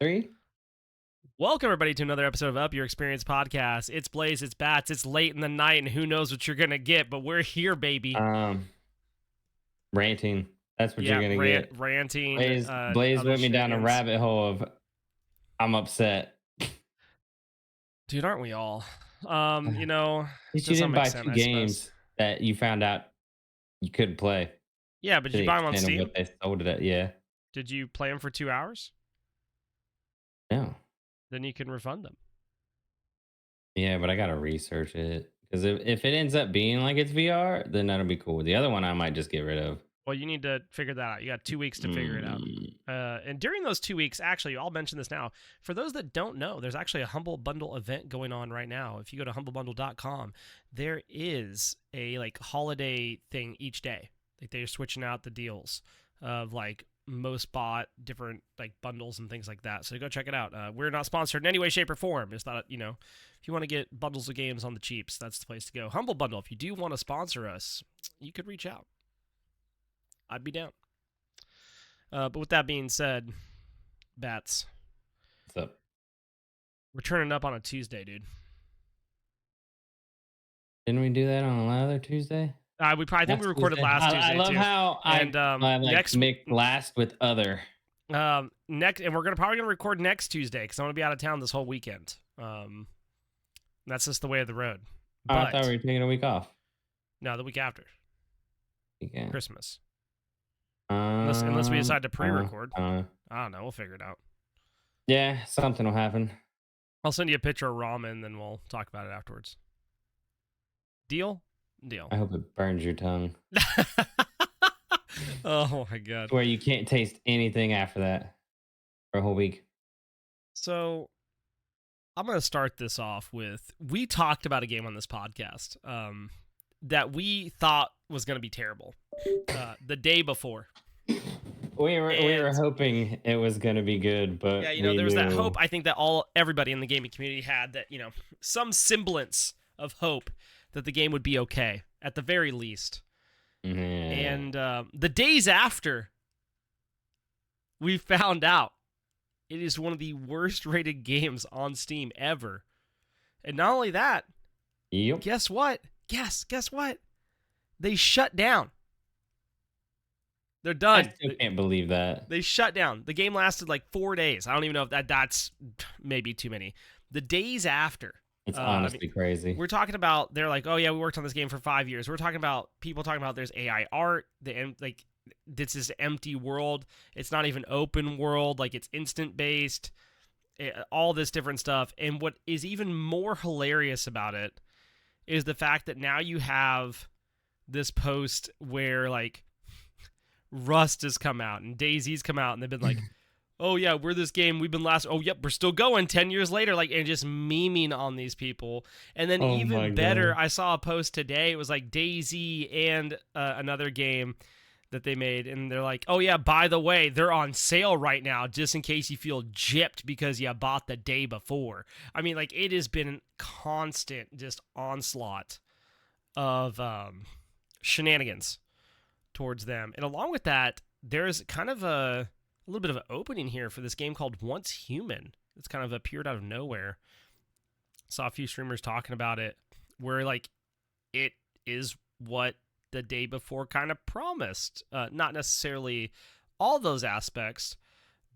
3? Welcome, everybody, to another episode of Up Your Experience Podcast. It's Blaise, it's Bats, it's late in the night, and who knows what you're going to get, but we're here, baby. Ranting. That's what you're Yeah, gonna get. ranting, Blaze other went me down a shenanigans. rabbit hole of I'm upset. Dude, aren't we all? At least to you some didn't buy extent, 2 I suppose. games that you found out you couldn't play Yeah, but to did you the buy them on extent of Steam? what they sold it at. Yeah. Did you play them for 2 hours? No. Then you can refund them. Yeah, but I gotta research it because if it ends up being like it's VR, then that'll be cool. The other one I might just get rid of. Well, you need to figure that out. You got 2 weeks to figure it out. And during those 2 weeks, actually, I'll mention this now. For those that don't know, there's actually a Humble Bundle event going on right now. If you go to humblebundle.com, there is a holiday thing each day. Like they're switching out the deals of most bought different bundles and things like that. So go check it out. We're not sponsored in any way, shape, or form. It's not, if you want to get bundles of games on the cheaps, that's the place to go. Humble Bundle. If you do want to sponsor us, you could reach out. I'd be down. But with that being said, Bats. What's up? We're turning up on a Tuesday, dude. Didn't we do that on another Tuesday? I think we recorded last Tuesday. I love too. how I next mix last with other. Next, and we're probably gonna record next Tuesday because I'm gonna be out of town this whole weekend. That's just the way of the road. Oh, I thought we were taking a week off. No, the week after. Weekend. Christmas. Unless we decide to pre-record. I don't know. We'll figure it out. Yeah, something will happen. I'll send you a picture of ramen, then we'll talk about it afterwards. Deal? Deal. I hope it burns your tongue. Oh my god. Where you can't taste anything after that for a whole week. So I'm going to start this off with, we talked about a game on this podcast that we thought was going to be terrible the day before. We were hoping it was going to be good, but yeah, there was that hope. I think that everybody in the gaming community had that, some semblance of hope that the game would be okay at the very least. And the days after, we found out it is one of the worst rated games on Steam ever. And not only that, yep. Guess what? Guess what? They shut down. They're done. I still can't believe that. They shut down. The game lasted 4 days. I don't even know if that's maybe too many. The days after. It's honestly crazy. We're talking about, they're like, oh yeah, we worked on this game for 5 years. We're talking about people talking about there's AI art, this is empty world. It's not even open world. It's instant based, all this different stuff. And what is even more hilarious about it is the fact that now you have this post where Rust has come out and DayZ's come out and they've been like, oh yeah, we're this game. We've been oh yep, we're still going 10 years later, and just memeing on these people. And then even better, I saw a post today. It was DayZ and another game that they made, and they're like, oh yeah, by the way, they're on sale right now, just in case you feel gypped because you bought the day before. I mean, it has been constant just onslaught of shenanigans towards them. And along with that, there's kind of a little bit of an opening here for this game called Once Human. It's kind of appeared out of nowhere. Saw a few streamers talking about it, where it is what the day before kind of promised. Not necessarily all those aspects,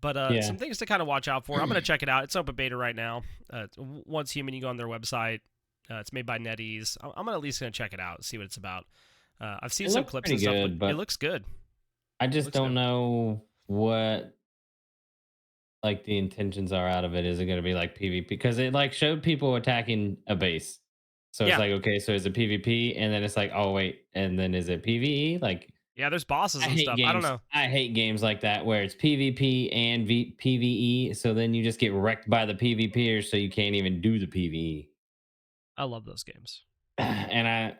but some things to kind of watch out for. I'm going to check it out. It's open beta right now. Once Human, you go on their website. It's made by NetEase. I'm at least going to check it out, see what it's about. I've seen some clips and stuff, but it looks good. I just don't know what the intentions are out of it. Is it going to be PvP? Because it showed people attacking a base. So it's okay, so is it PvP? And then it's oh wait, and then is it PvE? Yeah, there's bosses and stuff. I don't know. I hate games like that where it's PvP and PvE, so then you just get wrecked by the PvPers, so you can't even do the PvE. I love those games. And I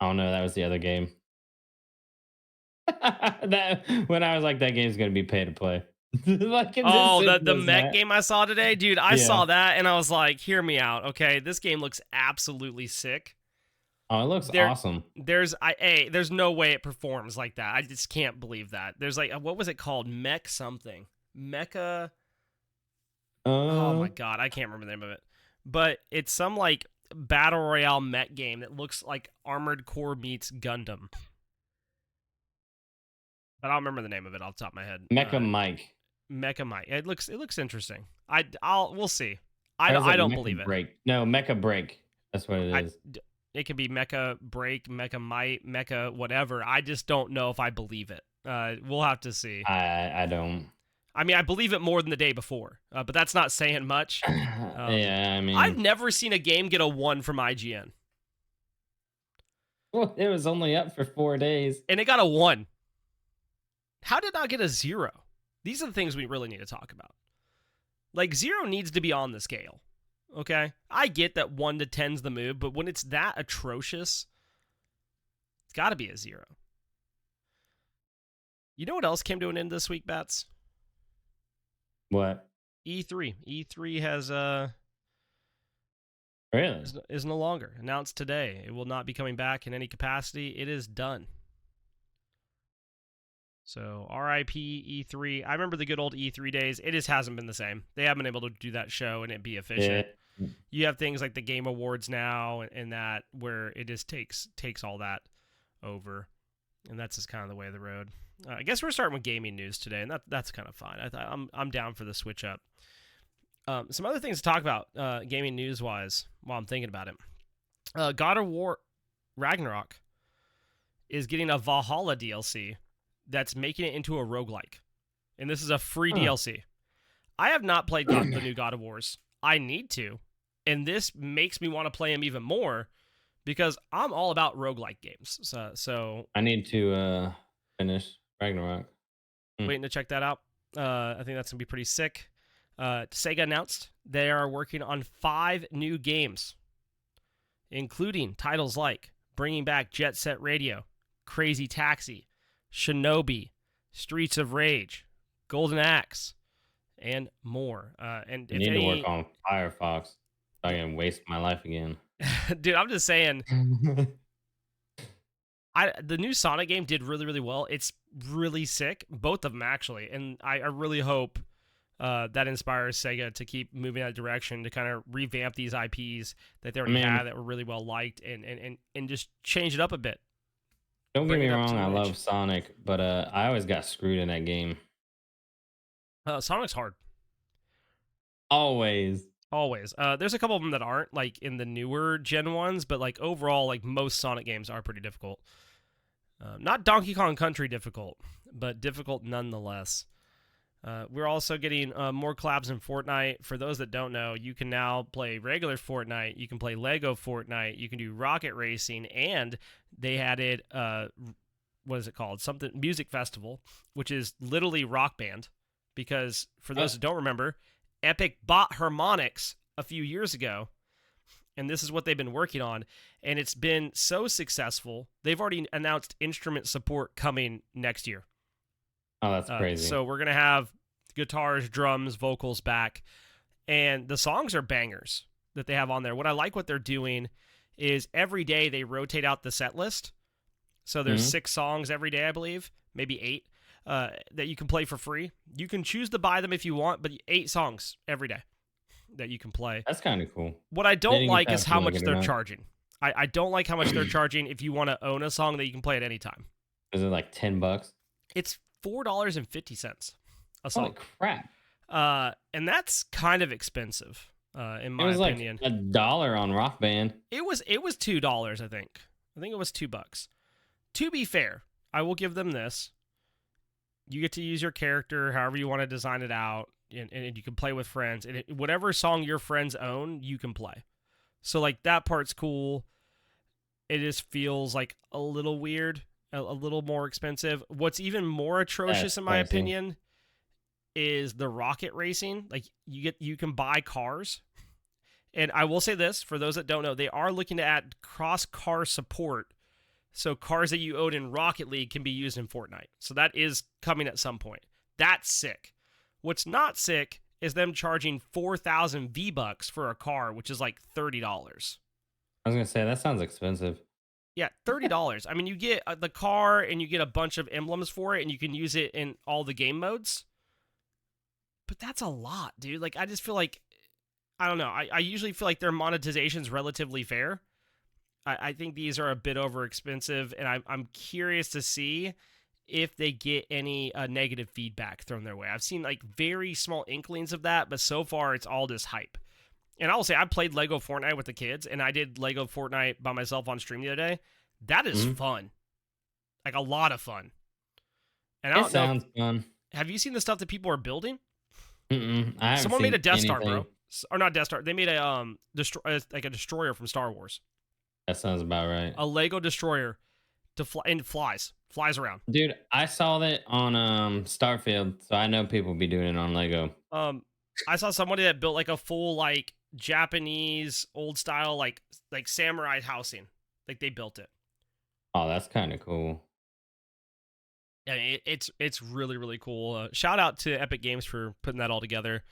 don't know, that was the other game. That when I was that game's gonna be pay to play. The mech game I saw today, dude. I saw that and I was like, hear me out, okay? This game looks absolutely sick. Oh, it looks awesome. There's no way it performs like that. I just can't believe that. There's what was it called? Mech something. Mecha. Oh Uh, my god, I can't remember the name of it. But it's some like battle royale mech game that looks like Armored Core meets Gundam. But I don't remember the name of it off the top of my head. Mecha Mike. Mecha Mike. It looks interesting. We'll see. Or is I it don't believe Mecha it. Break? No, Mecha Break. That's what it I is. it could be Mecha Break, Mecha Might, Mecha whatever. I just don't know if I believe it. We'll have to see. I don't. I mean, I believe it more than the day before, but that's not saying much. Yeah, I I've mean, never seen a game get a 1 from IGN, well, it was only up for 4 days. and it got a 1. How did it not get a 0? These are the things we really need to talk about. Like, 0 needs to be on the scale. Okay? I get that 1 to 10's the move, but when it's that atrocious, it's got to be a 0. You know what else came to an end this week, Bats? What? E3. E3 has Really? is no longer announced today. It will not be coming back in any capacity. It is done. So RIP E3. I remember the good old E3 days. It just hasn't been the same. They haven't been able to do that show and it be efficient. Yeah. You have things like the Game Awards now and that where it just takes all that over, and that's just kind of the way of the road. I guess we're starting with gaming news today, and that's kind of fine. I'm down for the switch up. Some other things to talk about gaming news wise while I'm thinking about it. God of War Ragnarok is getting a Valhalla DLC that's making it into a roguelike. And this is a free DLC. I have not played the new God of Wars. I need to. And this makes me want to play them even more because I'm all about roguelike games. So I need to finish Ragnarok. waiting to check that out. I think that's going to be pretty sick. Sega announced they are working on 5 new games, including titles like bringing back Jet Set Radio, Crazy Taxi, Shinobi, Streets of Rage, Golden Axe, and more. And I need to work on Firefox so I can waste my life again. Dude, I'm just saying, the new Sonic game did really, really well. It's really sick, both of them actually, and I really hope that inspires Sega to keep moving that direction to kind of revamp these IPs that they already had that were really well liked and just change it up a bit. Don't get me wrong, I love Sonic, but I always got screwed in that game. Sonic's hard. Always. There's a couple of them that aren't, like in the newer gen ones, but like overall, like most Sonic games are pretty difficult. Not Donkey Kong Country difficult, but difficult nonetheless. We're also getting more collabs in Fortnite. For those that don't know, you can now play regular Fortnite. You can play Lego Fortnite. You can do rocket racing, and they added what is it called? Something music festival, which is literally Rock Band. Because for those that don't remember, Epic bought Harmonix a few years ago, and this is what they've been working on. And it's been so successful, they've already announced instrument support coming next year. Oh, that's crazy. So we're going to have guitars, drums, vocals back, and the songs are bangers that they have on there. What I like what they're doing is every day they rotate out the set list. So there's 6 songs every day, I believe, maybe 8. That you can play for free. You can choose to buy them if you want, but 8 songs every day that you can play. That's kind of cool. What I don't like is how much they're charging. I don't like how much they're charging if you want to own a song that you can play at any time. Is it like $10? It's $4.50 a song. Holy crap. And that's kind of expensive, in my opinion. Like $1 on Rock Band. It was $2, I think. I think it was $2. To be fair, I will give them this. You get to use your character however you want to design it out, and you can play with friends. And whatever song your friends own, you can play. So, like, that part's cool. It just feels like a little weird, a little more expensive. What's even more atrocious, in my opinion, is the rocket racing. Like, you can buy cars. And I will say this, for those that don't know, they are looking to add cross-car support. So cars that you own in Rocket League can be used in Fortnite. So that is coming at some point. That's sick. What's not sick is them charging 4,000 V-Bucks for a car, which is like $30. I was going to say, that sounds expensive. Yeah, $30. I mean, you get the car and you get a bunch of emblems for it, and you can use it in all the game modes. but that's a lot, dude. Like, I just feel like, I don't know. I usually feel like their monetization's relatively fair. I think these are a bit overexpensive, and I'm curious to see if they get any negative feedback thrown their way. I've seen like very small inklings of that, but so far it's all just hype. And I will say I played Lego Fortnite with the kids, and I did Lego Fortnite by myself on stream the other day. That is Mhm. fun, like a lot of fun. And I It don't know if sounds fun. have you seen the stuff that people are building? I haven't Someone made a seen Death Star, anything. bro, or not Death Star. They made a like a destroyer from Star Wars, That sounds about right. a Lego destroyer to fly and flies around. Dude, I saw that on Starfield, so I know people be doing it on Lego. Um, I saw somebody that built like a full like Japanese old style like samurai housing. Like they built it. Oh, that's kind of cool. Yeah, it's really really cool. Shout out to Epic Games for putting that all together.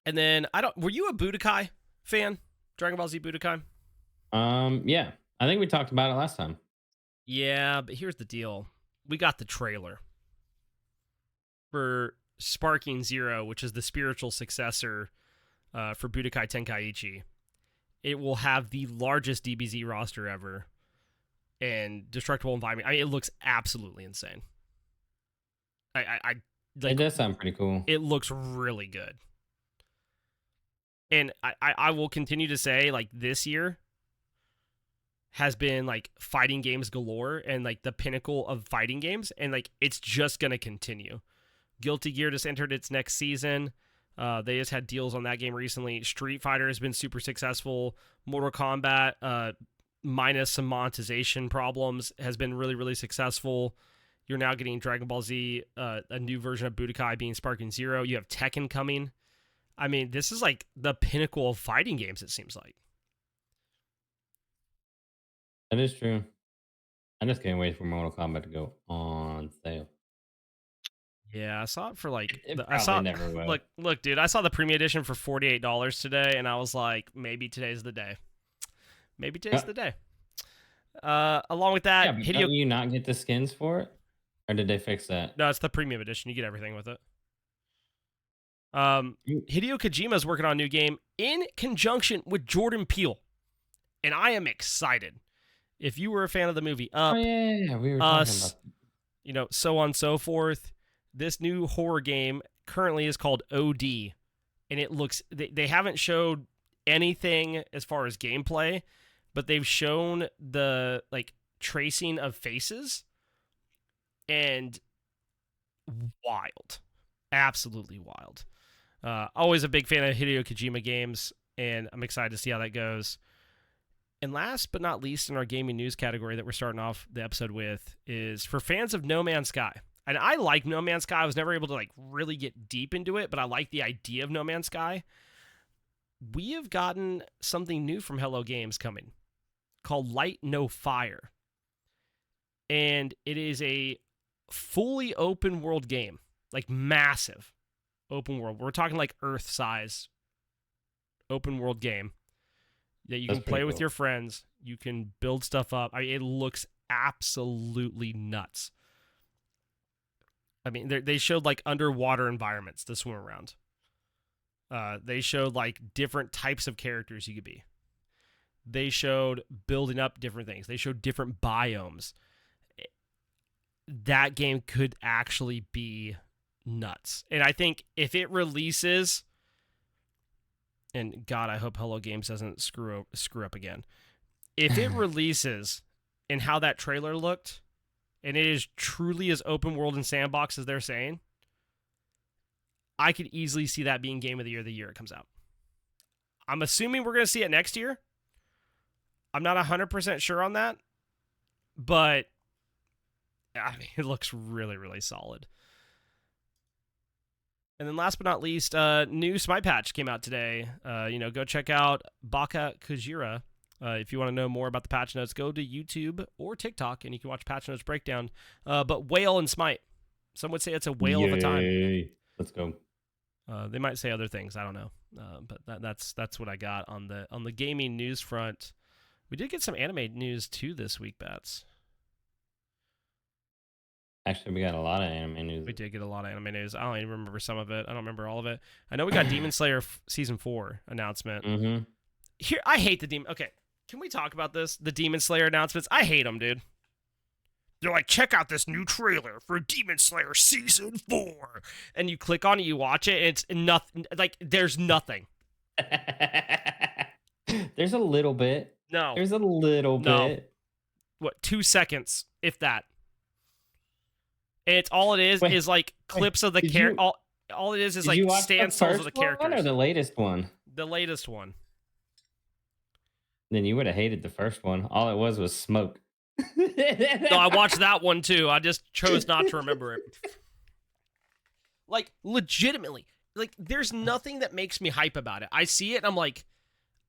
And then I don't. Were you a Budokai fan? Dragon Ball Z Budokai? Yeah, I think we talked about it last time. Yeah, but here's the deal. We got the trailer for Sparking Zero, which is the spiritual successor for Budokai Tenkaichi. It will have the largest DBZ roster ever and destructible environment. I mean, it looks absolutely insane. I It like. does sound pretty cool. It looks really good, and I will continue to say like this year has been like fighting games galore and like the pinnacle of fighting games, and like it's just gonna continue. Guilty Gear just entered its next season. They just had deals on that game recently. Street Fighter has been super successful. Mortal Kombat, minus some monetization problems, has been really, really successful. You're now getting Dragon Ball Z, a new version of Budokai being Sparking Zero. You have Tekken coming. I mean, this is like the pinnacle of fighting games, it seems like. That is true. I just can't wait for Mortal Kombat to go on sale. Yeah, I saw it for like It I probably saw never will. look, dude, I saw the premium edition for $48 today, and I was like, maybe today's the day. Maybe today's Uh, the day. Along with yeah, that, but Hideo. don't you not get the skins for it? Or did they fix that? No, it's the premium edition. You get everything with it. You- Hideo Kojima is working on a new game in conjunction with Jordan Peele, and I am excited. If you were a fan of the movie Oh, Up, yeah, we were talking about Us, so on and so forth, this new horror game currently is called OD, and it looks they haven't showed anything as far as gameplay, but they've shown the like tracing of faces and wild, absolutely wild. Always a big fan of Hideo Kojima games, and I'm excited to see how that goes. And last but not least in our gaming news category that we're starting off the episode with is for fans of No Man's Sky. And I like No Man's Sky. I was never able to like really get deep into it, but I like the idea of No Man's Sky. We have gotten something new from Hello Games coming called Light No Fire. And it is a fully open world game, like massive open world. We're talking like Earth size open world game that you that's can play pretty with cool. your friends. You can build stuff up. I mean, it looks absolutely nuts. I mean, they showed like underwater environments to swim around. They showed like different types of characters you could be. They showed building up different things. They showed different biomes. That game could actually be nuts. And I think if it releases, and God, I hope Hello Games doesn't screw up again. If it releases and how that trailer looked, and it is truly as open world and sandbox as they're saying, I could easily see that being game of the year it comes out. I'm assuming we're going to see it next year. I'm not 100% sure on that, but I mean, it looks really, really solid. And then last but not least, new Smite patch came out today. Go check out Baka Kujira. If you want to know more about the patch notes, go to YouTube or TikTok, and you can watch patch notes breakdown. But whale and Smite. Some would say it's a whale of a time. Yay. Let's go. They might say other things. I don't know. But that's what I got on the gaming news front. We did get some anime news too this week, Bats. Actually, we got a lot of anime We news. did get a lot of anime news. I don't even remember some of it. I don't remember all of it. I know we got Demon Slayer season 4 announcement. Mm-hmm. Here, I hate the Demon. Okay, can we talk about this? The Demon Slayer announcements. I hate them, dude. They're like, check out this new trailer for Demon Slayer season 4, and you click on it, you watch it, and it's nothing. Like, there's nothing. There's a little bit. No, There's a little no. bit. What, 2 seconds, if that? And it's all it Wait, is like wait. clips of the Did character. you All it is did like you watch the standstills of first the one or characters. the latest one? The latest one. Then you would have hated the first one. All it was smoke. No, I watched that one too. I just chose not to remember it. Like, legitimately, like, there's nothing that makes me hype about it. I see it and I'm like,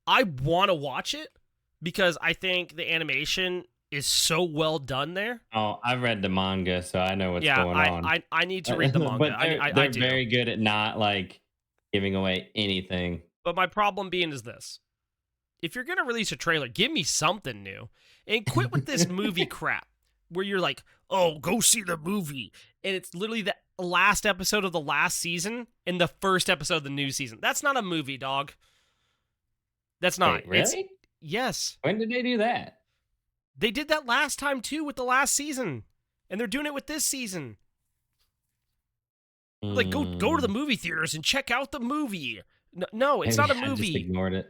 I want to watch it because I think the animation is so well done there. Oh, I've read the manga, so I know what's Yeah, going on. I need to read the manga. But I they're do. very good at not like giving away anything. But my problem being is this. If you're going to release a trailer, give me something new and quit with this movie crap where you're like, oh, go see the movie. And it's literally the last episode of the last season and the first episode of the new season. That's not a movie, dog. That's not. Wait, really? It's, yes. When did they do that? They did that last time too with the last season. And they're doing it with this season. Like, go to the movie theaters and check out the movie. No, it's Maybe not a I just movie. ignored it.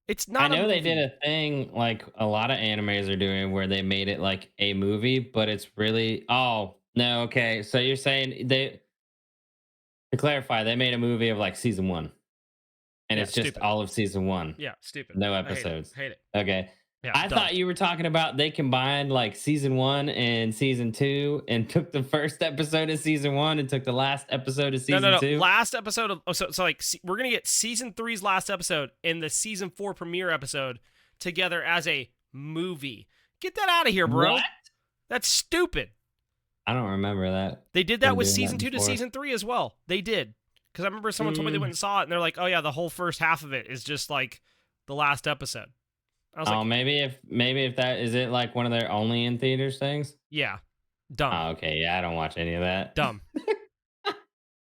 It's not I a know movie. they did a thing like a lot of animes are doing where they made it like a movie, but it's really no, okay. So you're saying they to clarify, they made a movie of like season one. And Yeah, it's just stupid. all of season one. Yeah, stupid. No I hate it. episodes. Hate it. Okay. Yeah, I dumb. thought you were talking about they combined like season one and season two and took the first episode of season one and took the last episode of season No. two. Last episode of so like we're gonna get season 3's last episode and the season 4 premiere episode together as a movie. Get that out of here, bro. What? That's stupid. I don't remember that. They did that Them with doing season that 2 to before. season 3 as well. They did. Because I remember someone told me they went and saw it and they're like, oh yeah, the whole first half of it is just like the last episode. I was Oh, like, maybe if that is it like one of their only in theaters things. yeah, dumb. Oh, okay, yeah, I don't watch any of that. Dumb.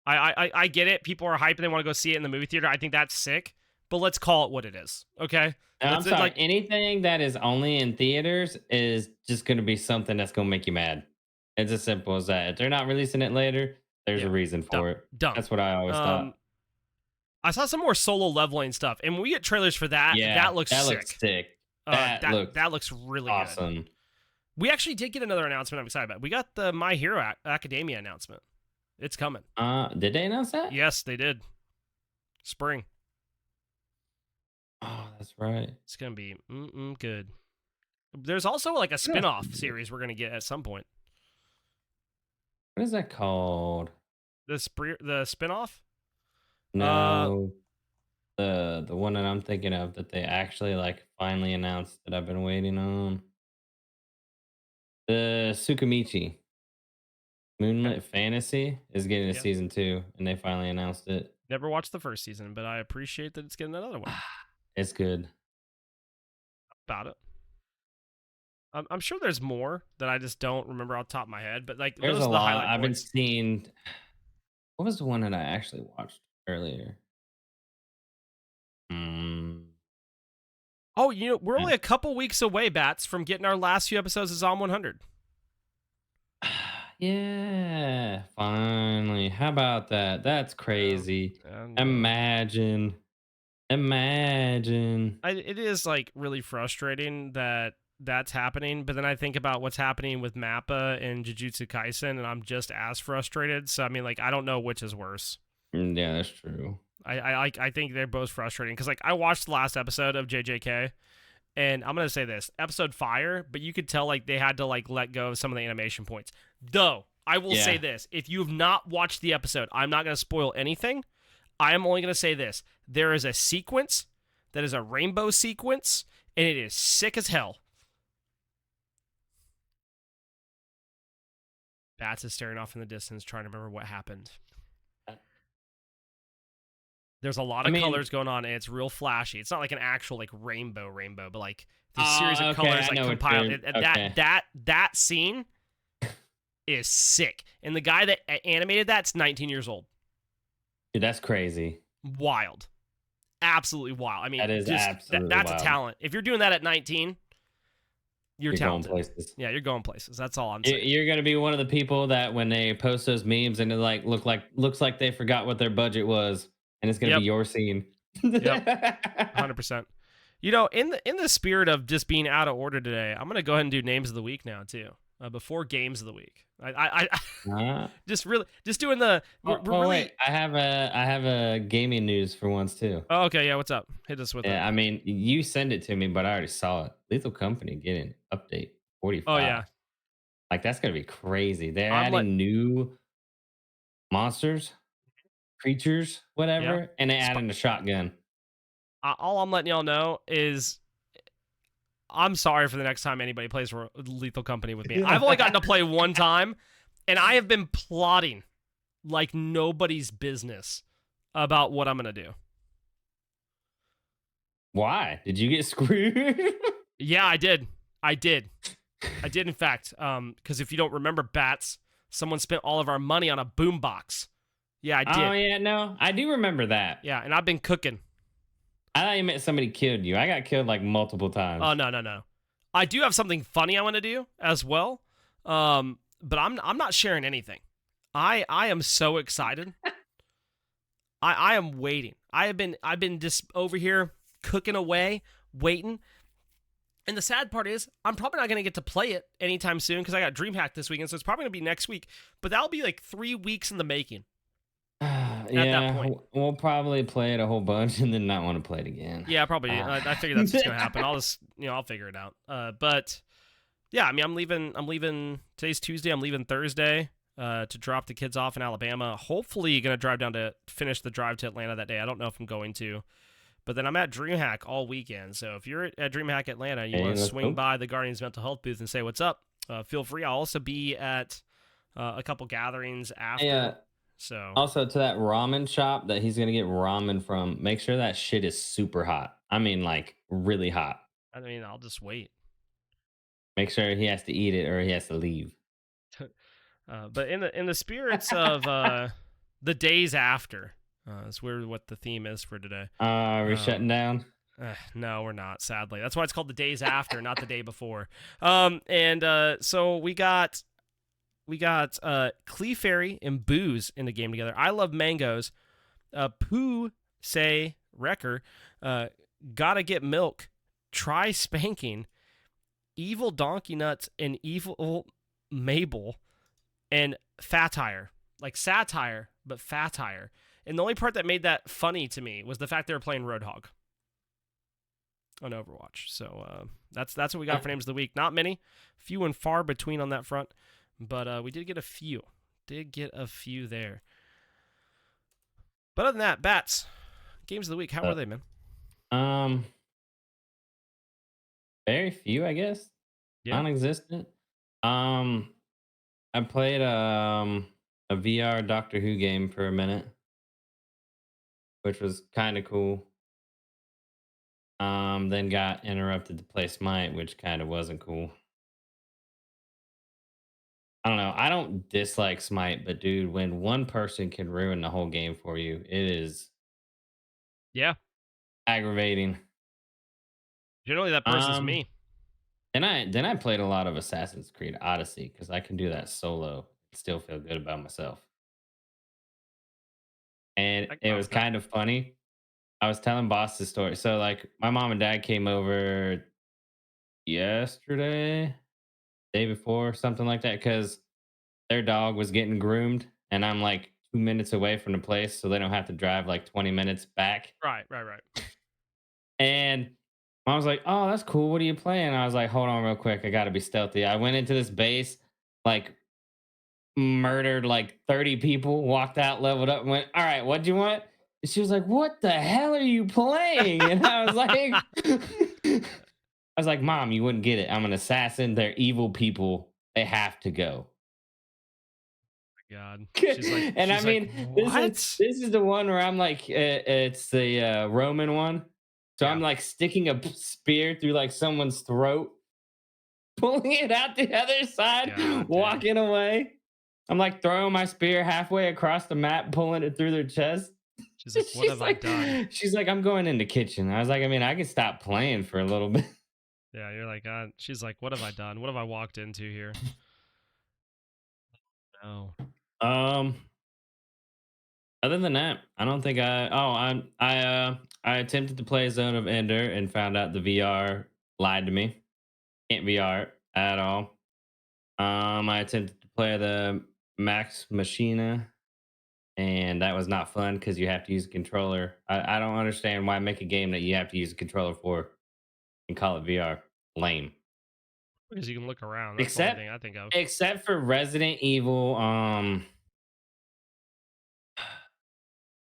I get it. People are hyped and they want to go see it in the movie theater. I think that's sick. But let's call it what it is. Okay. No, I'm Let's sorry. like Anything that is only in theaters is just going to be something that's going to make you mad. It's as simple as that. If they're not releasing it later, there's Yeah, a reason dumb. for it. Dumb. That's what I always thought. I saw some more solo leveling stuff, and when we get trailers for that, Yeah, that looks sick. looks sick. That looks really awesome. good. We actually did get another announcement I'm excited about. We got the My Hero Academia announcement. It's coming. Did they announce that? Yes, they did. Spring. Oh, that's right. It's gonna be good. There's also like a spin-off series we're gonna get at some point. What is that called? The spin-off? No. The one that I'm thinking of that they actually like finally announced that I've been waiting on. The Tsukimichi Moonlit Fantasy is getting a Yeah. season 2, and they finally announced it. Never watched the first season, but I appreciate that it's getting another one. It's good. About it. I'm sure there's more that I just don't remember off the top of my head, but like There's those a are the lot. highlight I've been points. seeing. What was the one that I actually watched earlier? Oh, we're only a couple weeks away, Bats, from getting our last few episodes of Zom 100. Yeah, finally. How about that? That's crazy. Imagine. It is like really frustrating that that's happening, but then I think about what's happening with Mappa and Jujutsu Kaisen, and I'm just as frustrated. So I mean, like, I don't know which is worse. Yeah, that's true. I think they're both frustrating because like I watched the last episode of JJK, and I'm gonna say this episode fire, but you could tell like they had to like let go of some of the animation points. Though I will say this: if you have not watched the episode, I'm not gonna spoil anything. I am only gonna say this: there is a sequence that is a rainbow sequence, and it is sick as hell. Bats is staring off in the distance, trying to remember what happened. There's a lot of colors going on, and it's real flashy. It's not like an actual like rainbow, but like this series of colors like compiled. That scene is sick. And the guy that animated that's 19 years old. Dude, that's crazy. Wild. Absolutely wild. I mean, That is just absolutely that's a wild. talent. If you're doing that at 19, you're You're going talented. places. Yeah, you're going places. That's all I'm You- saying. You're gonna be one of the people that when they post those memes and it looks like they forgot what their budget was, and it's gonna be Yep. your scene. Yep. 100%. In the spirit of just being out of order today, I'm gonna go ahead and do names of the week now too. Before games of the week, I Uh, just doing the we're oh really. wait, I have a gaming news for once too. Oh, okay, yeah. What's up? Hit us with it. Yeah, I mean you send it to me, but I already saw it. Lethal Company getting update Oh 45. yeah, Like that's gonna be crazy. They're I'm let. adding new monsters, creatures, Yeah. whatever, and they Sp- adding a shotgun. all I'm letting y'all know is I'm sorry for the next time anybody plays Lethal Company with me. I've only gotten to play one time, and I have been plotting like nobody's business about what I'm gonna do. Why? Did you get screwed? Yeah, I did. I did. I did, in fact. Because if you don't remember, Bats, someone spent all of our money on a boombox. Yeah, I Oh did. yeah, no, I do remember that. Yeah, and I've been cooking. I thought you meant somebody killed you. I got killed like multiple Oh times. no, no, no. I do have something funny I want to do as well. But I'm not sharing anything. I am so excited. I am waiting. I've been just over here cooking away, waiting. And the sad part is, I'm probably not going to get to play it anytime soon because I got DreamHack this weekend, so it's probably going to be next week. But that'll be like 3 weeks in the making at that Yeah, point. we'll probably play it a whole bunch and then not want to play it again. Yeah, probably. Ah. I figure that's what's going to happen. I'll just, I'll figure it out. But yeah, I mean, I'm leaving. Today's Tuesday. I'm leaving Thursday to drop the kids off in Alabama. Hopefully, going to drive down to finish the drive to Atlanta that day. I don't know if I'm going to. But then I'm at DreamHack all weekend. So if you're at DreamHack Atlanta and you Hey, want to let's swing go. by the Guardians Mental Health booth and say what's up, feel free. I'll also be at a couple gatherings after. Yeah. So Also, to that ramen shop that he's gonna get ramen from, make sure that shit is super hot. I mean, like really hot. I mean, I'll just wait. Make sure he has to eat it or he has to leave. But in the spirits of the days after, is where what the theme is for today. We're shutting down. No, we're not. Sadly, that's why it's called the days after, not the day before. So we got Clefairy and Booze in the game together. I love mangoes. Pooh say Wrecker. Gotta get milk. Try spanking. Evil Donkey Nuts and Evil Mabel and Fatire. Like satire, but fatire. And the only part that made that funny to me was the fact they were playing Roadhog on Overwatch. So that's what we got for names of the week. Not many, few and far between on that front, but we did get a few. Did get a few there. But other than that, Bats, games of the week. How were they, man? Very few, I guess. Yeah. Non-existent. I played a VR Doctor Who game for a minute, which was kind of cool. Then got interrupted to play Smite, which kind of wasn't cool. I don't know. I don't dislike Smite, but dude, when one person can ruin the whole game for you, it is Yeah. aggravating. Generally, that person's Um, me. then I played a lot of Assassin's Creed Odyssey because I can do that solo and still feel good about myself. And I can it rock was with that. kind of funny. I was telling Boss the story. So like my mom and dad came over yesterday, day before, something like that, because their dog was getting groomed, and I'm like 2 minutes away from the place, so they don't have to drive like 20 minutes back. Right, right, right. And I was like, "Oh, that's cool. What are you playing?" I was like, "Hold on, real quick. I got to be stealthy." I went into this base, like murdered like 30 people, walked out, leveled up, and went, "All right, what do you want?" And she was like, "What the hell are you playing?" And I was like, I was like, "Mom, you wouldn't get it. I'm an assassin. They're evil people. They have to go." God. And I She's like, mean, what? this is the one where I'm like, it's the Roman one. So Yeah. I'm like sticking a spear through like someone's throat, pulling it out the other side, God, dude. walking away. I'm like throwing my spear halfway across the map, pulling it through their chest. She's like, "What have I done?" She's like, I'm going in the kitchen. I was like, I mean, I can stop playing for a little bit. Yeah, you're like, she's like, "What have I done? What have I walked into here?" No. Um, Other than that, I don't think I attempted to play Zone of Ender and found out the VR lied to me. Can't VR it at all. I attempted to play the Max Machina, and that was not fun because you have to use a controller. I don't understand why make a game that you have to use a controller for and call it VR. Lame. Because you can look around. That's the only Except thing I think of. except for Resident Evil.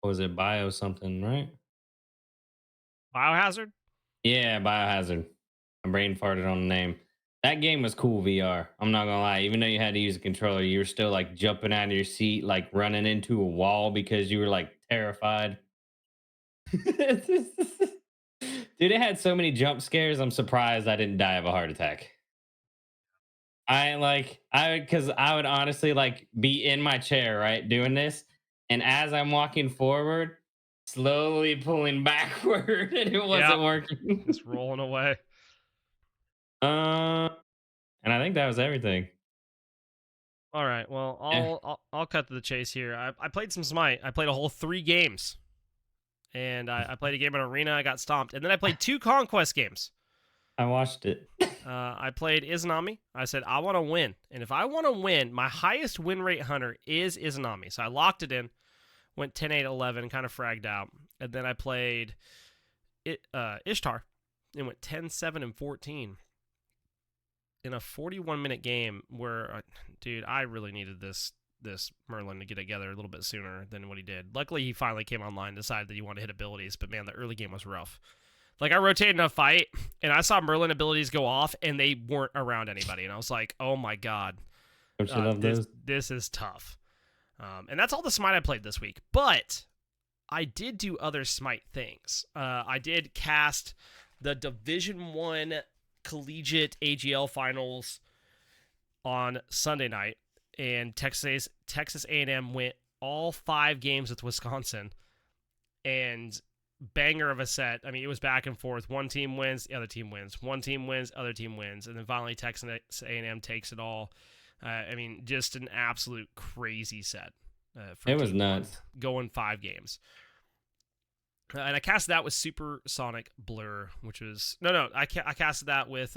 What was it? Bio something, right? Biohazard? Yeah, Biohazard. My brain farted on the name. That game was cool VR. I'm not gonna lie. Even though you had to use a controller, you were still like jumping out of your seat, like running into a wall because you were like terrified. Dude, it had so many jump scares. I'm surprised I didn't die of a heart attack. Because I would honestly like be in my chair, right, doing this, and as I'm walking forward, slowly pulling backward, and it Yeah, wasn't working. just rolling away. uh, and I think that was everything. All right. Well, Yeah, I'll cut to the chase here. I played some Smite. I played a whole 3 games, and I played a game in Arena. I got stomped, and then I played 2 Conquest games. I watched it. I played Izanami. I said I want to win, and if I want to win, my highest win rate hunter is Izanami. So I locked it in. Went 10-8-11, kind of fragged out, and then I played Ishtar, and went 10-7-14 in a 41-minute game where, dude, I really needed this Merlin to get together a little bit sooner than what he did. Luckily, he finally came online, decided that he wanted to hit abilities, but man, the early game was rough. Like, I rotated in a fight, and I saw Merlin abilities go off, and they weren't around anybody, and I was like, oh my god, Don't you love those? this is tough. And that's all the Smite I played this week, but I did do other Smite things. I did cast the Division 1 Collegiate AGL Finals on Sunday night, and Texas A&M went all 5 games with Wisconsin, and banger of a set. I mean, it was back and forth. One team wins, the other team wins. One team wins, other team wins, and then finally Texas A&M takes it all. I mean, just an absolute crazy set. It was nuts. Going 5 games. And I casted that with Supersonic Blur, which was I casted that with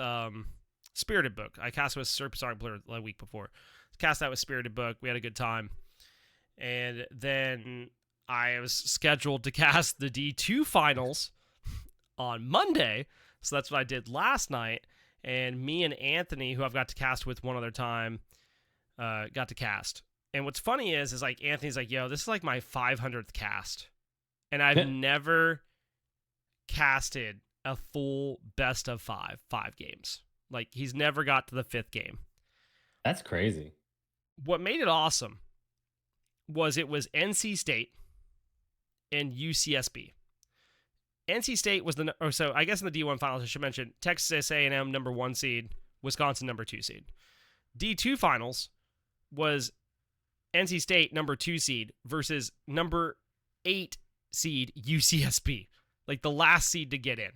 Spirited Book. I casted with Supersonic Blur the week before. Cast that with Spirited Book. We had a good time, and then I was scheduled to cast the D2 finals on Monday, so that's what I did last night. And me and Anthony, who I've got to cast with one other time, got to cast. And what's funny is like Anthony's like, "Yo, this is like my 500th cast." And I've never casted a full best of 5 games. Like, he's never got to the 5th game. That's crazy. What made it awesome was it was NC State and UCSB. NC State was so I guess in the D1 finals, I should mention Texas A&M number 1 seed, Wisconsin number 2 seed. D2 finals was NC State number 2 seed versus number 8 seed UCSB, like the last seed to get in,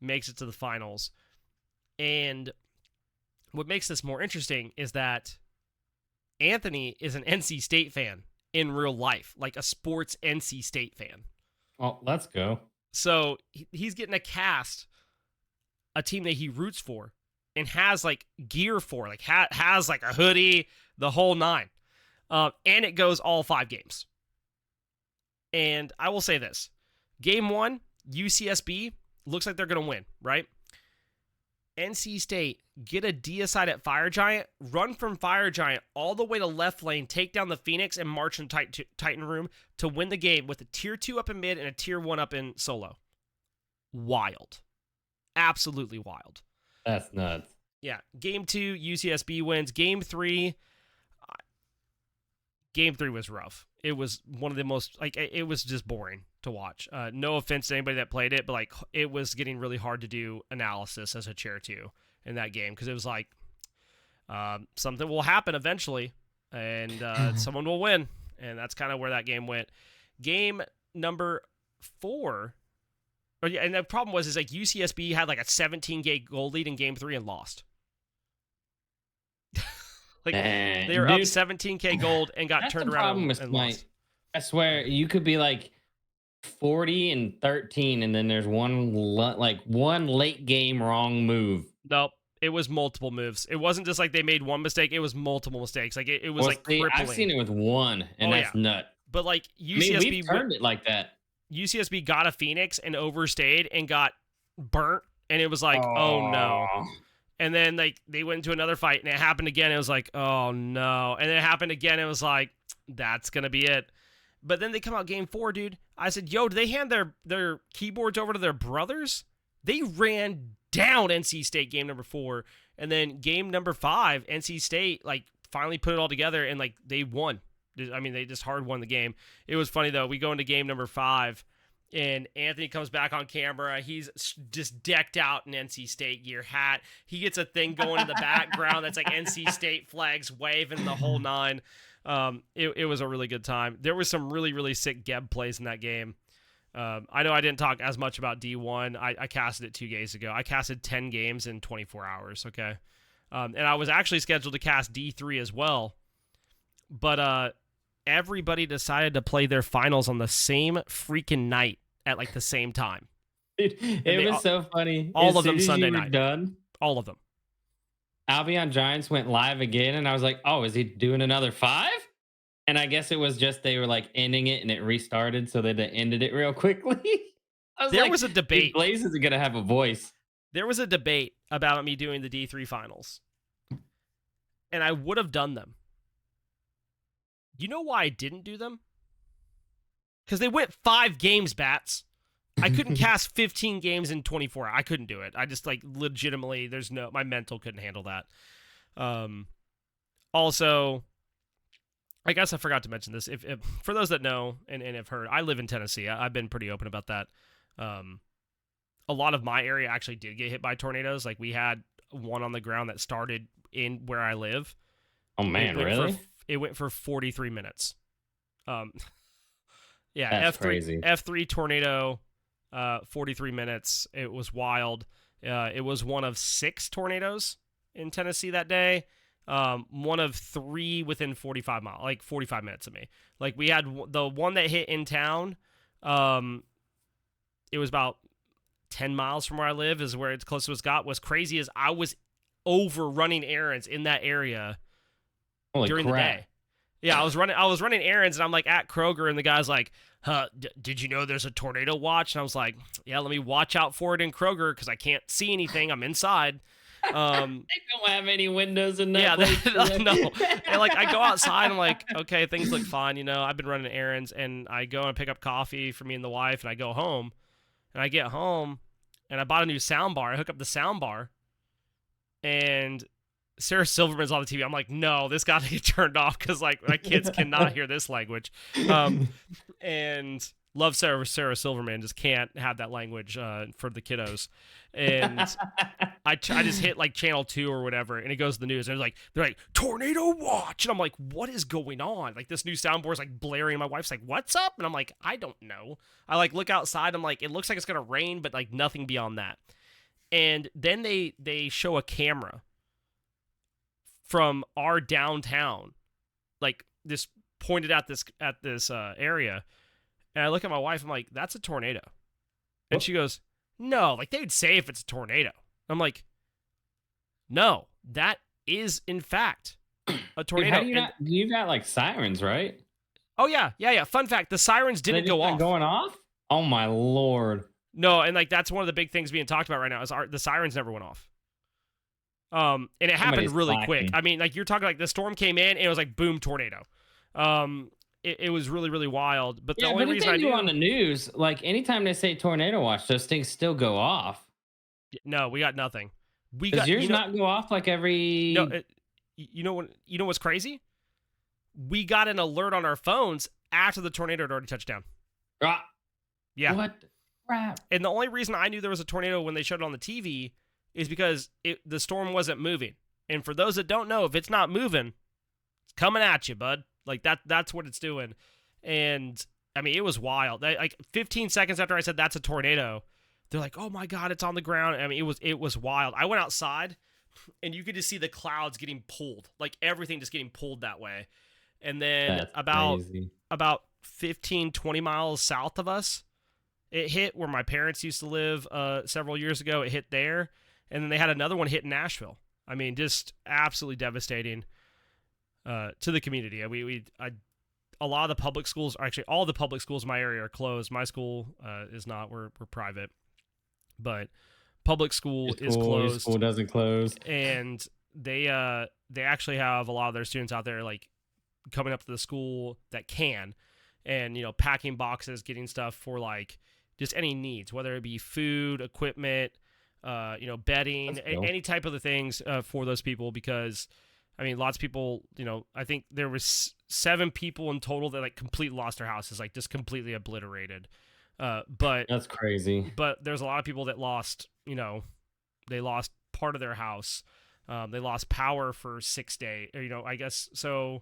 makes it to the finals. And what makes this more interesting is that Anthony is an NC State fan in real life, like a sports NC State fan. Well, let's go. So he's getting to cast a team that he roots for and has like gear for, like has like a hoodie, the whole 9. And it goes all 5 games. And I will say this. Game 1, UCSB, looks like they're going to win, right? NC State, get a deicide at Fire Giant, run from Fire Giant all the way to left lane, take down the Phoenix, and march in Titan Room to win the game with a tier 2 up in mid and a tier 1 up in solo. Wild. Absolutely wild. That's nuts. Yeah. Game 2, UCSB wins. Game 3 was rough. It was one of the most, like, it was just boring to watch. No offense to anybody that played it, but like, it was getting really hard to do analysis as a chair 2 in that game, because it was like, something will happen eventually, and someone will win. And that's kind of where that game went. Game number 4. And the problem was like UCSB had like a 17K goal lead in game 3 and lost. Like they were up 17K gold and got turned around and lost. I swear you could be like 40-13, and then there's one late game wrong move. Nope. It was multiple moves. It wasn't just like they made one mistake. It was multiple mistakes. Like it was like crippling. I've seen it with one, and that's nut. But like UCSB we turned it like that. UCSB got a Phoenix and overstayed and got burnt, and it was like, oh no. And then like they went into another fight, and it happened again. It was like, oh no. And then it happened again. It was like, that's gonna be it. But then they come out game 4, dude. I said, yo, do they hand their keyboards over to their brothers? They ran down NC State game number 4. And then game number 5, NC State like finally put it all together and like they won. I mean, they just hard won the game. It was funny though. We go into game number 5 and Anthony comes back on camera. He's just decked out in NC State gear, hat. He gets a thing going in the background that's like NC State flags waving the whole 9. It was a really good time. There was some really, really sick Geb plays in that game. I know I didn't talk as much about D1. I casted it 2 days ago. I casted 10 games in 24 hours, okay? And I was actually scheduled to cast D3 as well. But everybody decided to play their finals on the same freaking night at like the same time. Dude, it was so funny. All of them Sunday night. Done. All of them. Albion Giants went live again, and I was like, oh, is he doing another 5? And I guess it was just they were like ending it and it restarted, so they ended it real quickly. There was a debate. Blaise isn't going to have a voice. There was a debate about me doing the D3 finals. And I would have done them. You know why I didn't do them? Because they went 5 games, Bats. I couldn't cast 15 games in 24 hours. I couldn't do it. I just like legitimately, my mental couldn't handle that. Also, I guess I forgot to mention this. If for those that know and have heard, I live in Tennessee. I've been pretty open about that. A lot of my area actually did get hit by tornadoes. Like we had one on the ground that started in where I live. Oh man, really? It went for 43 minutes. Yeah, that's F3 crazy. F3 tornado, 43 minutes. It was wild. It was one of 6 tornadoes in Tennessee that day. One of 3 within 45 minutes of me. Like we had the one that hit in town. It was about 10 miles from where I live is where it's closest got. What's crazy is I was over running errands in that area during the day. Yeah, I was running errands and I'm like at Kroger and the guy's like, did you know there's a tornado watch? And I was like, yeah, let me watch out for it in Kroger because I can't see anything. I'm inside. They don't have any windows in that. Yeah, place. no. And like I go outside, I'm like, okay, things look fine. You know, I've been running errands, and I go and pick up coffee for me and the wife, and I go home, and I get home, and I bought a new sound bar. I hook up the sound bar, and Sarah Silverman's on the TV. I'm like, no, this got to get turned off because like my kids cannot hear this language. And love Sarah Silverman, just can't have that language for the kiddos. And I just hit like channel 2 or whatever, and it goes to the news. And they're like tornado watch, and I'm like, what is going on? Like this new soundboard's like blaring. My wife's like, what's up? And I'm like, I don't know. I like look outside. I'm like, it looks like it's gonna rain, but like nothing beyond that. And then they show a camera from our downtown, like this pointed at this area, and I look at my wife. I'm like, that's a tornado, and she goes, no, like they'd say if it's a tornado. I'm like, no, that is in fact a tornado. Dude, you got like sirens, right? Oh yeah. Fun fact: the sirens didn't go off. Going off? Oh my lord! No, and like that's one of the big things being talked about right now is the sirens never went off. And it happened really quick. I mean, like you're talking like the storm came in and it was like boom, tornado. It was really, really wild. But the only reason I do on the news, like anytime they say tornado watch, those things still go off. No, we got nothing. Does yours not go off like every? No, you know what's crazy? We got an alert on our phones after the tornado had already touched down. Yeah. What the crap? And the only reason I knew there was a tornado when they showed it on the TV is because the storm wasn't moving. And for those that don't know, if it's not moving, coming at you, bud. Like that's what it's doing. And I mean, it was wild. Like 15 seconds after I said that's a tornado, they're like, "Oh my god, it's on the ground." I mean, it was wild. I went outside and you could just see the clouds getting pulled. Like everything just getting pulled that way. And then That's crazy. about 15 20 miles south of us, it hit where my parents used to live several years ago. It hit there, and then they had another one hit in Nashville. I mean, just absolutely devastating to the community. A lot of the public schools, actually all the public schools in my area are closed. My school is not. We're private, but public school is closed. Your school doesn't close, and they actually have a lot of their students out there like coming up to the school that can, and packing boxes, getting stuff for like just any needs, whether it be food, equipment, bedding, cool. any type of the things for those people. Because I mean, lots of people, I think there was 7 people in total that like completely lost their houses, like just completely obliterated. But that's crazy. But there's a lot of people that lost, they lost part of their house. They lost power for 6 days, I guess. So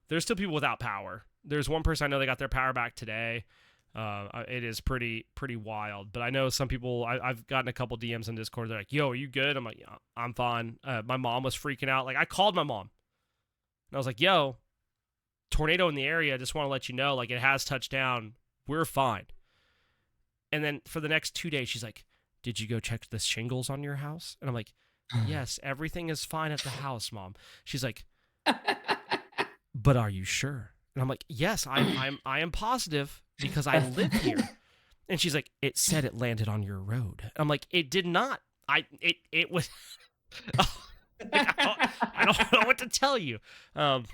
there's still people without power. There's one person I know they got their power back today. It is pretty wild. But I know some people, I've gotten a couple DMs in Discord. They're like, "Yo, are you good?" I'm like, "Yeah, I'm fine." My mom was freaking out. Like, I called my mom and I was like, "Yo, tornado in the area. Just want to let you know, like, it has touched down. We're fine." And then for the next 2 days, she's like, "Did you go check the shingles on your house?" And I'm like, "Yes, everything is fine at the house, Mom." She's like, "But are you sure?" And I'm like, "Yes, I am positive because I live here." And she's like, "It said it landed on your road." I'm like, "It did not. It was." I don't know what to tell you. But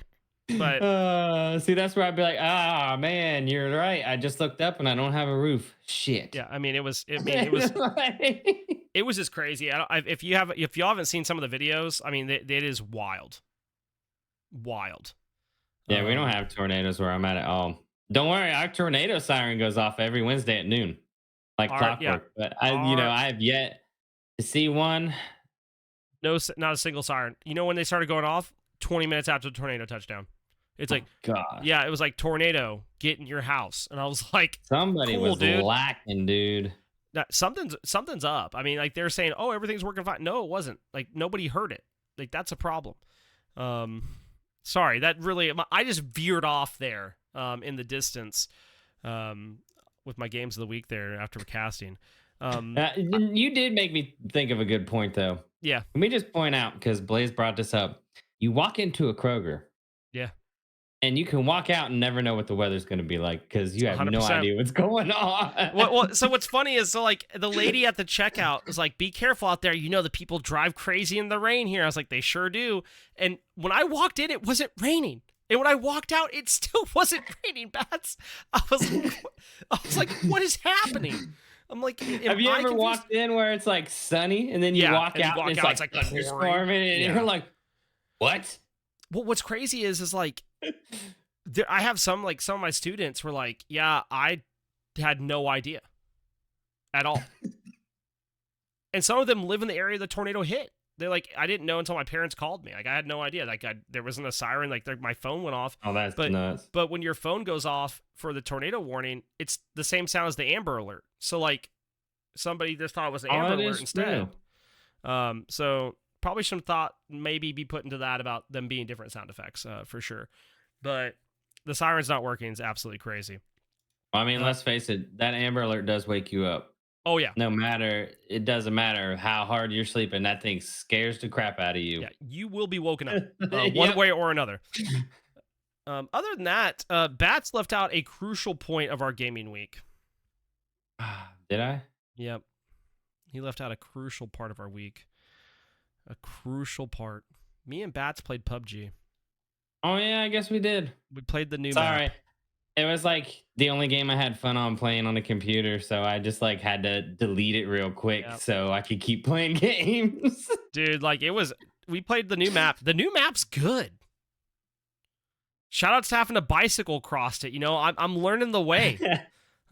see, that's where I'd be like, "Ah, man, you're right. I just looked up and I don't have a roof. Shit." yeah, I mean, it was just crazy. If you haven't seen some of the videos, I mean, it is wild. Yeah, we don't have tornadoes where I'm at all. Don't worry, our tornado siren goes off every Wednesday at noon, like clockwork. Yeah, but I have yet to see one. No, not a single siren. You know when they started going off? 20 minutes after the tornado touchdown. It's like, God, yeah, it was like, "Tornado, get in your house." And I was like, somebody cool, was dude. lacking, dude. Something's up. I mean, like they're saying, "Oh, everything's working fine." No, it wasn't. Like nobody heard it. Like that's a problem. Sorry, that really, I just veered off there in the distance with my games of the week there after casting. You did make me think of a good point, though. Yeah. Let me just point out, because Blaise brought this up. You walk into a Kroger. Yeah. And you can walk out and never know what the weather's going to be like because you have 100%. no idea what's going on. Well, so what's funny is, so like the lady at the checkout was like, "Be careful out there. The people drive crazy in the rain here." I was like, "They sure do." And when I walked in, it wasn't raining. And when I walked out, it still wasn't raining, Bats. I was like, "What is happening?" I'm like, have you ever walked in where it's like sunny and then you walk out and it's like thunderstorming and you're like, "What?" Well, what's crazy is like, I have some of my students were like, "Yeah, I had no idea at all." And some of them live in the area the tornado hit. They're like, "I didn't know until my parents called me. Like, I had no idea. Like, there wasn't a siren. Like, my phone went off." Oh, that's nuts. But when your phone goes off for the tornado warning, it's the same sound as the Amber Alert. So like, somebody just thought it was the Amber Alert instead. So probably some thought maybe be put into that about them being different sound effects for sure. But the siren's not working. It's absolutely crazy. I mean, let's face it, that Amber Alert does wake you up. Oh, yeah. It doesn't matter how hard you're sleeping. That thing scares the crap out of you. Yeah, you will be woken up one way or another. Other than that, Bats left out a crucial point of our gaming week. Did I? Yep. He left out a crucial part of our week. A crucial part. Me and Bats played PUBG. Oh, yeah, I guess we did. We played the new Sorry. map. It was like the only game I had fun on playing on the computer, so I just like had to delete it real quick so I could keep playing games. Dude, like we played the new map. The new map's good. Shout out to having a bicycle crossed it. I'm learning the way.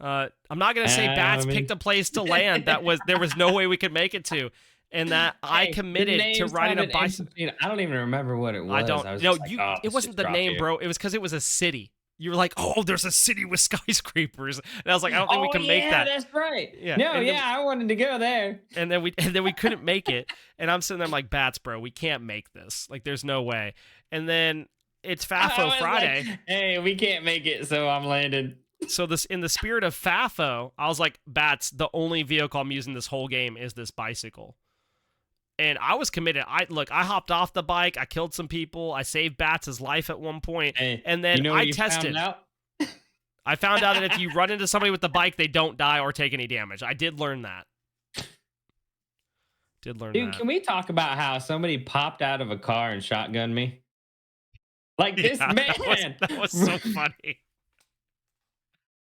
I'm not gonna say Bats picked a place to land there was no way we could make it to. and that I Hey, the committed to name riding a sounded bicycle. interesting. I don't even remember what it I was. don't I was no just like, you. "Oh, It let's wasn't just the drop name, here." bro. It was because it was a city. You were like, oh, there's a city with skyscrapers, and I was like, I don't think we Oh, can make yeah, that. that's right. Yeah, No, and then yeah, I wanted to go there. and then we couldn't make it, and I'm sitting there I'm like, Bats, bro, we can't make this. Like, there's no way. And then it's FAFO I was like, Friday. "Hey, we can't make it, so I'm landing." So this, in the spirit of FAFO, I was like, Bats, the only vehicle I'm using this whole game is this bicycle. And I was committed. I hopped off the bike, I killed some people, I saved Bats' life at one point, Hey, and then you know what I you found tested. out? I found out that if you run into somebody with the bike, they don't die or take any damage. I did learn that. Did learn Dude, that. can we talk about how somebody popped out of a car and shotgunned me? Like this Yeah, man. that was so funny.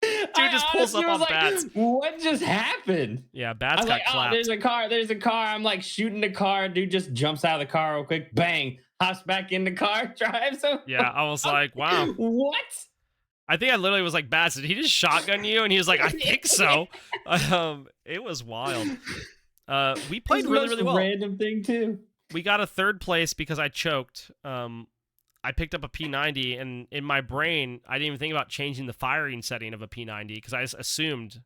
Dude just I pulls honestly up was on like, Bats. "What just happened?" Yeah, I Bats was got like, "Oh, clapped. there's a car. There's a car." I'm like shooting the car. Dude just jumps out of the car real quick. Bang. Hops back in the car. Drives him. Yeah, I was like, wow. What? I think I literally was like, Bats, did he just shotgun you? And he was like, I think so. It was wild. We played It's the really, most really well. random thing too. We got a third place because I choked. I picked up a P90, and in my brain, I didn't even think about changing the firing setting of a P90 because I just assumed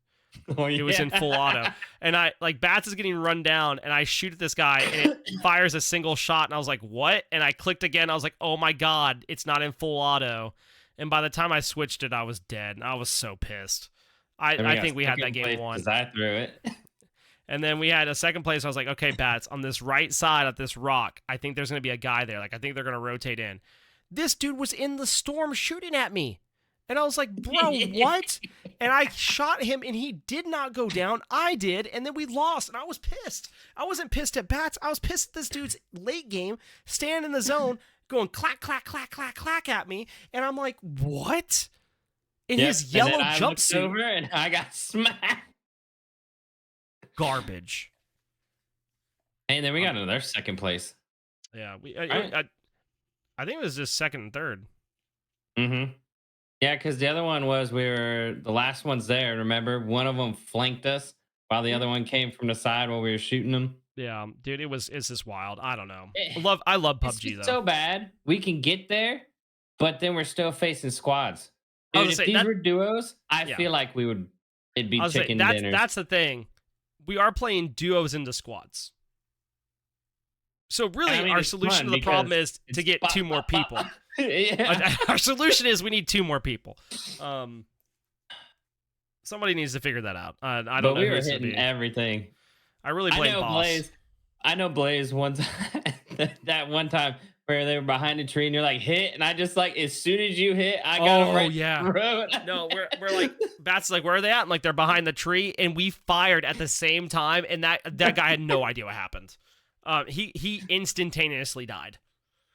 Oh, it was in full auto. And I like Bats is getting run down, and I shoot at this guy, and it fires a single shot, and I was like, "What?" And I clicked again. I was like, "Oh my god, it's not in full auto." And by the time I switched it, I was dead, and I was so pissed. I think we had that game won. Because I threw it. And then we had a second place. I was like, okay, Bats, on this right side of this rock, I think there's going to be a guy there. Like, I think they're going to rotate in. This dude was in the storm shooting at me. And I was like, bro, what? And I shot him, and he did not go down. I did, and then we lost, and I was pissed. I wasn't pissed at Bats. I was pissed at this dude's late game, standing in the zone, going clack, clack, clack, clack, clack at me. And I'm like, what? In his yellow jumpsuit. Over and I got smacked. Garbage. And then we got another second place. Yeah, I think it was just second and third. Mm-hmm. Yeah, because the other one was the last one's there. Remember, one of them flanked us while the other one came from the side while we were shooting them. Yeah, dude, it's just wild. I don't know. Eh, I love It's PUBG though. just so bad. We can get there, but then we're still facing squads. Dude, if these were duos, I feel like it'd be chicken dinners. That's the thing. We are playing duos into squads. So really, our solution to the problem is to get two more people. Yeah. Our solution is we need two more people. Somebody needs to figure that out. I don't know. But we were who's hitting everything. I really blame Boss. I know Blaise one time, that one time where they were behind a tree and you're like, hit. And I just like, as soon as you hit, I got them right through it. No, we're like, Bats like, where are they at? And like, they're behind the tree. And we fired at the same time. And that guy had no idea what happened. He instantaneously died.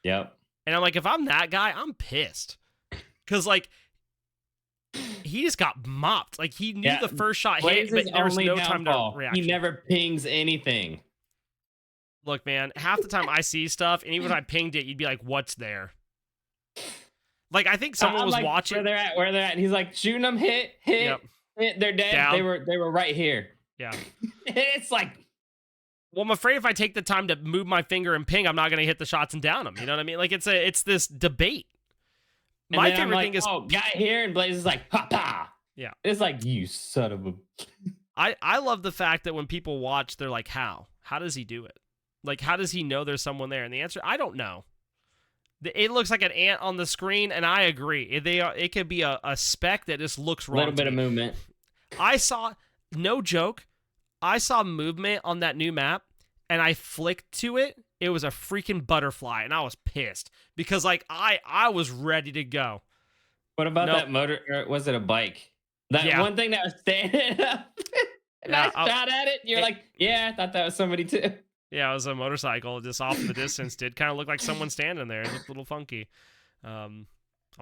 Yep. And I'm like, if I'm that guy, I'm pissed. Because like, he just got mopped. Like, he knew the first shot hit, but there was no time to react. He never pings anything. Look, man, half the time I see stuff, and even when I pinged it, you'd be like, what's there? Like, I think someone was like, watching. Where they're at. And he's like, shooting them, hit, hit, they're dead. Down. They were right here. Yeah. It's like, well, I'm afraid if I take the time to move my finger and ping, I'm not going to hit the shots and down them. You know what I mean? Like, it's this debate. My favorite thing is, guy here, and Blaise is like, ha ha. Yeah. It's like, you son of a. I love the fact that when people watch, they're like, how? How does he do it? Like, how does he know there's someone there? And the answer, I don't know. It looks like an ant on the screen, and I agree. It could be a speck that just looks wrong. A little bit of movement. I saw, no joke, I saw movement on that new map, and I flicked to it. It was a freaking butterfly, and I was pissed because, like, I was ready to go. What about that motor? Or was it a bike? That one thing that was standing up. And I shot at it. And you're like, yeah, I thought that was somebody too. Yeah, it was a motorcycle just off in the distance. Did kind of look like someone standing there. It looked a little funky. I'm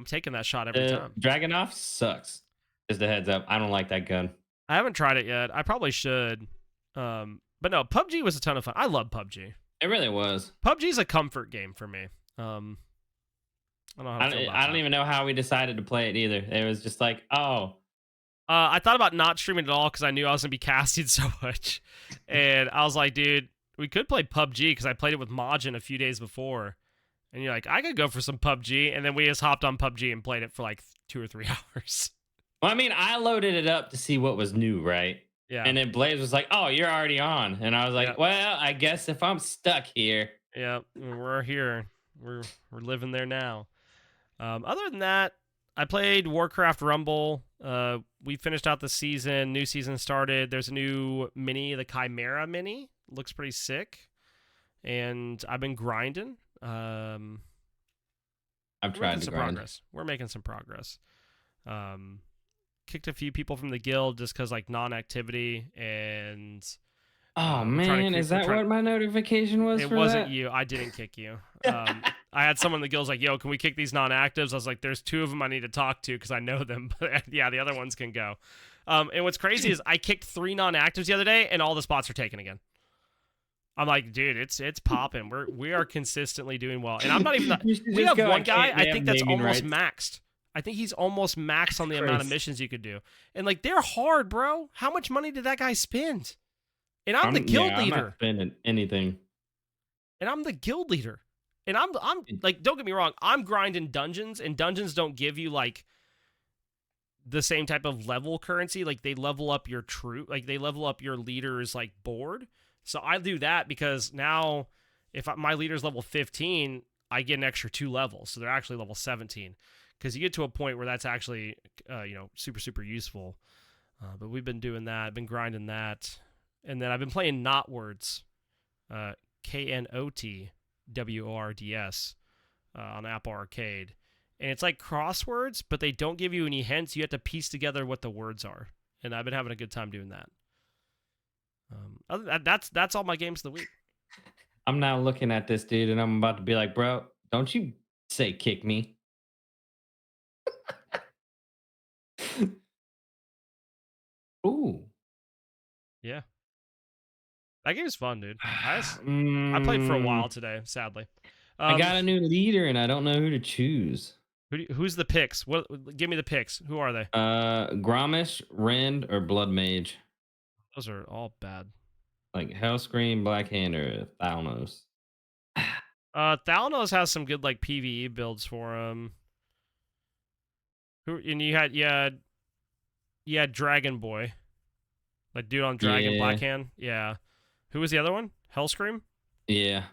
taking that shot every time. Dragunov sucks. Just a heads up. I don't like that gun. I haven't tried it yet. I probably should. But no, PUBG was a ton of fun. I love PUBG. It really was. PUBG's a comfort game for me. I don't know how to feel about I don't even know how we decided to play it either. It was just like, oh. I thought about not streaming at all because I knew I was going to be casting so much. And I was like, dude, We could play PUBG because I played it with Majin a few days before, and you're like, I could go for some PUBG, and then we just hopped on PUBG and played it for like 2 or 3 hours. Well, I mean, I loaded it up to see what was new, right? Yeah, And then Blaze was like, "Oh, you're already on," and I was yeah, like, "Well, I guess if I'm stuck here." yeah. We're here. We're living there now. Other than that, I played Warcraft Rumble. We finished out the season. New season started. There's a new mini, the Chimera mini. Looks pretty sick. And I've been grinding. I've We're making tried to some grind. progress. We're making some progress. Um, Kicked a few people from the guild just because like non-activity, and Oh we're trying to man, is we're that trying. what my notification was It for wasn't that? you. I didn't kick you. I had someone in the guild's like, "Yo, can we kick these non-actives?" I was like, "There's two of them I need to talk to because I know them, but yeah, the other ones can go." And what's crazy is I kicked 3 non-actives the other day, and all the spots are taken again. I'm like, dude, it's popping. We are consistently doing well, and I'm not even. You should We just have go. I one guy. can't. I They have think that's naming almost rights. maxed. I think he's almost maxed on the amount of Christ. missions you could do, and like they're hard, bro. How much money did that guy spend? And I'm the guild I'm not leader. spending anything. And I'm the guild leader. And I'm like, don't get me wrong, I'm grinding dungeons, and dungeons don't give you like the same type of level currency. Like they level up your troop, like they level up your leader's like board. So I do that because now if my leader's level 15, I get an extra 2 levels. So they're actually level 17. Because you get to a point where that's actually, super, super useful. But we've been doing that, been grinding that. And then I've been playing Knot Words, KNOTWORDS, on Apple Arcade. And it's like crosswords, but they don't give you any hints. You have to piece together what the words are. And I've been having a good time doing that. Other than that, that's all my games of the week. I'm now looking at this dude, and I'm about to be like, "Bro, don't you say kick me?" Ooh. Yeah. That game is fun, dude. I played for a Mm, while today, sadly. I Um, got a new leader, and I don't know who to choose. who's the picks? What? Give me the picks. Who are they? Gromish, Rend, or Blood Mage. Those are all bad. Like Hellscream, Blackhand, or Thalnos. Thalnos has some good like PVE builds for him. Who and you had Dragon Boy, like dude on Dragon Yeah, Blackhand. Yeah. Who was the other one? Hellscream. yeah.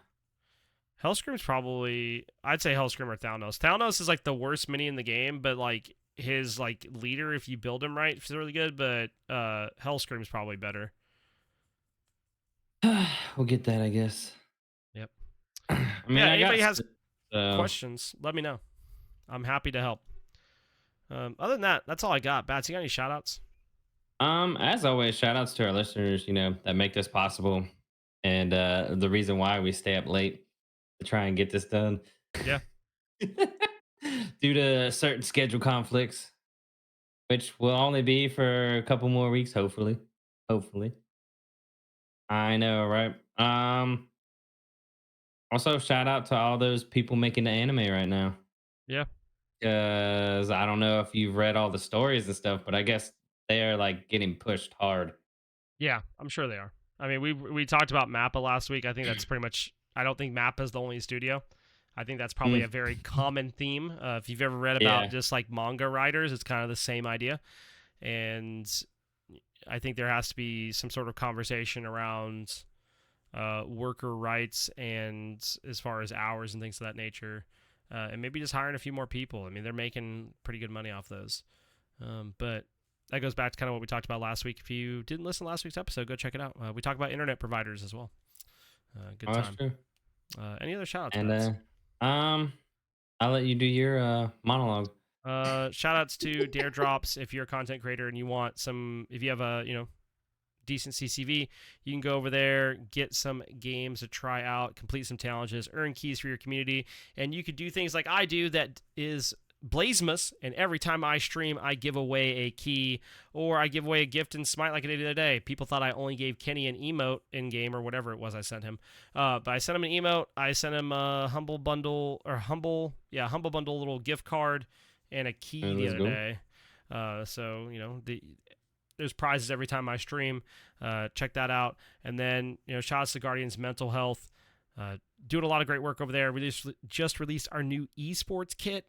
Hellscream's probably I'd say Hellscream or Thalnos. Thalnos is like the worst mini in the game, but like his like leader, if you build him right, is really good. But Hellscream's probably better. We'll get that, I guess. Yep. I But mean, yeah, I got anybody has so. questions, let me know. I'm happy to help. Other than that, that's all I got. Bats, you got any shout outs? As always, shout outs to our listeners, that make this possible, and the reason why we stay up late to try and get this done. Yeah. Due to certain schedule conflicts, which will only be for a couple more weeks, hopefully. Hopefully. I know, right? Also shout out to all those people making the anime right now. Yeah. Because I don't know if you've read all the stories and stuff, but I guess they are like getting pushed hard. Yeah, I'm sure they are. I mean, we talked about Mappa last week. I think that's pretty much. I don't think Mappa is the only studio. I think that's probably a Mm, very common theme. If you've ever read about yeah. just like manga writers, it's kind of the same idea. And I think there has to be some sort of conversation around worker rights and as far as hours and things of that nature. And maybe just hiring a few more people. I mean, they're making pretty good money off those. But that goes back to kind of what we talked about last week. If you didn't listen to last week's episode, go check it out. We talk about internet providers as well. Good Oh, that's time. true. Any other shout outs, And Bats? um, I'll let you do your monologue. Shout outs to Dare Drops. If you're a content creator and you want some, if you have a, decent CCV, you can go over there, get some games to try out, complete some challenges, earn keys for your community, and you could do things like I do that is Blazemas, and every time I stream, I give away a key, or I give away a gift in Smite like I did the other day. People thought I only gave Kenny an emote in game or whatever it was I sent him, but I sent him an emote. I sent him a humble bundle little gift card and a key the Let's other go. day. So the there's prizes every time I stream. Check that out. And then, shout outs to Guardians Mental Health. Doing a lot of great work over there. We just released our new esports kit.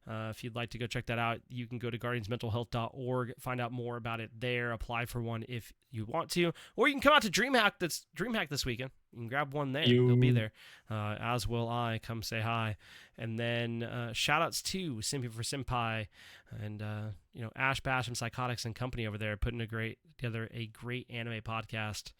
If you'd like to go check that out, you can go to guardiansmentalhealth.org, find out more about it there, apply for one if you want to, or you can come out to DreamHack this weekend. You can grab one there. They'll be there, as will I. Come say hi. And then shout outs to Simpy for Senpai and Ash Bash and Psychotics and Company over there putting together a great anime podcast.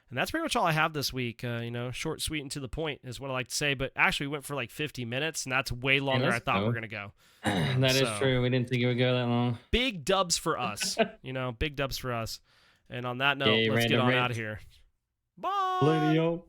And that's pretty much all I have this week. Short, sweet, and to the point is what I like to say. But actually, we went for like 50 minutes, and that's way longer than I thought we were going to go. That is true. We didn't think it would go that long. Big dubs for us. Big dubs for us. And on that note, let's get on out of here. Bye. Later, yo.